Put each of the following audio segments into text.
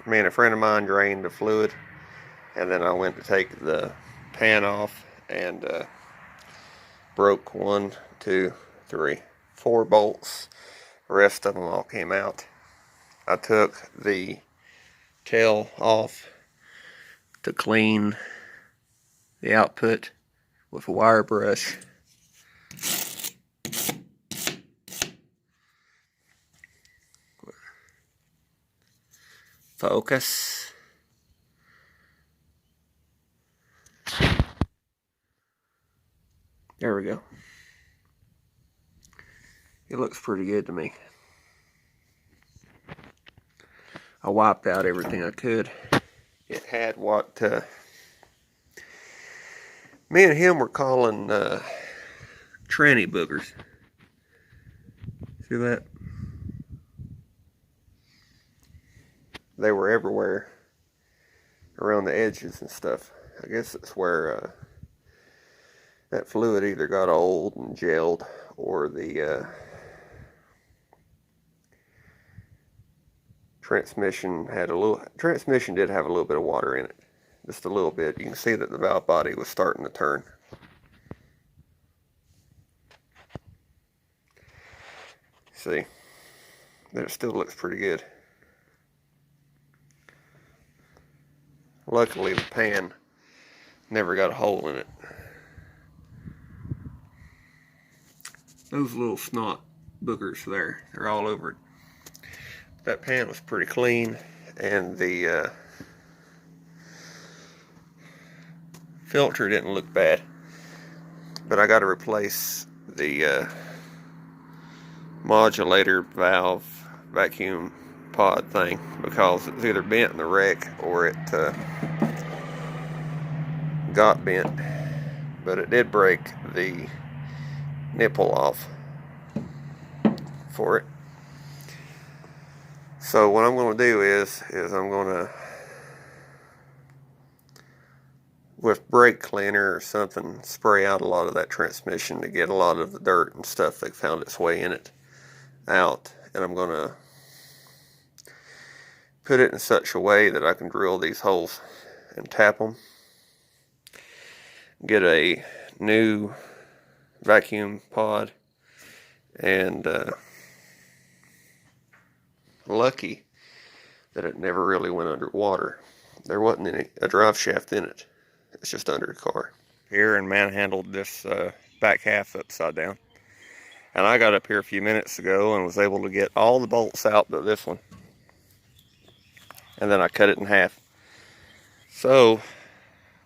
me and a friend of mine drained the fluid, and then I went to take the pan off and broke 1, 2, 3, 4 bolts. The rest of them all came out. I took the tail off to clean the output with a wire brush. Focus. There we go. It looks pretty good to me. I wiped out everything I could. It had what me and him were calling tranny boogers. See that? They were everywhere around the edges and stuff. I guess it's where that fluid either got old and gelled, or the transmission did have a little bit of water in it. Just a little bit. You can see that the valve body was starting to turn. See, but it still looks pretty good. Luckily the pan never got a hole in it. Those little snot boogers there, they're all over it. That pan was pretty clean, and the filter didn't look bad. But I got to replace the modulator valve vacuum pod thing, because it's either bent in the wreck or it got bent. But it did break the nipple off for it. So what I'm going to do is I'm going to, with brake cleaner or something, spray out a lot of that transmission to get a lot of the dirt and stuff that found its way in it out. And I'm going to put it in such a way that I can drill these holes and tap them. Get a new vacuum pod, and lucky that it never really went underwater. There wasn't a drive shaft in it. It's just under the car. Here, and manhandled this back half upside down. And I got up here a few minutes ago and was able to get all the bolts out but this one. And then I cut it in half. So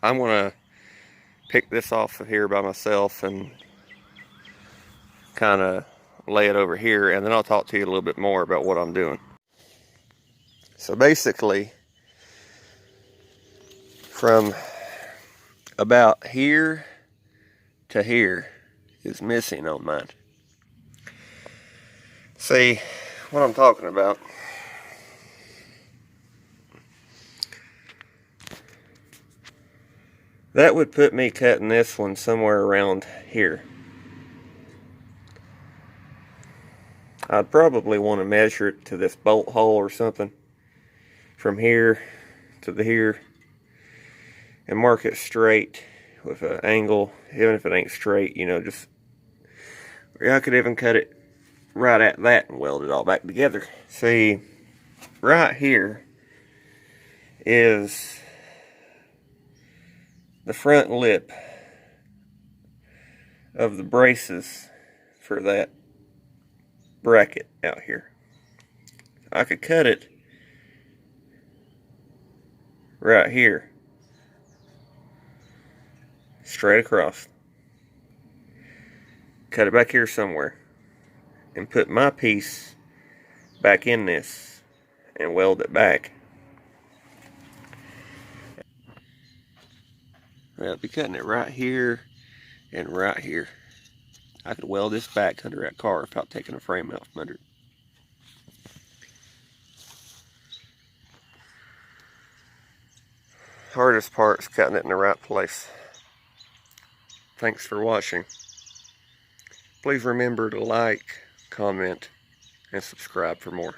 I'm going to pick this off of here by myself and kind of lay it over here, and then I'll talk to you a little bit more about what I'm doing. So basically, from about here to here is missing on mine. See what I'm talking about? That would put me cutting this one somewhere around here. I'd probably want to measure it to this bolt hole or something, from here to here, and mark it straight with an angle. Even if it ain't straight, you know, just, I could even cut it right at that and weld it all back together. See, right here is the front lip of the braces for that bracket out here. I could cut it right here, straight across, cut it back here somewhere, and put my piece back in this and weld it back. I'll be cutting it right here and right here. I could weld this back under that car without taking a frame out from under it. Hardest part is cutting it in the right place. Thanks for watching. Please remember to like, comment, and subscribe for more.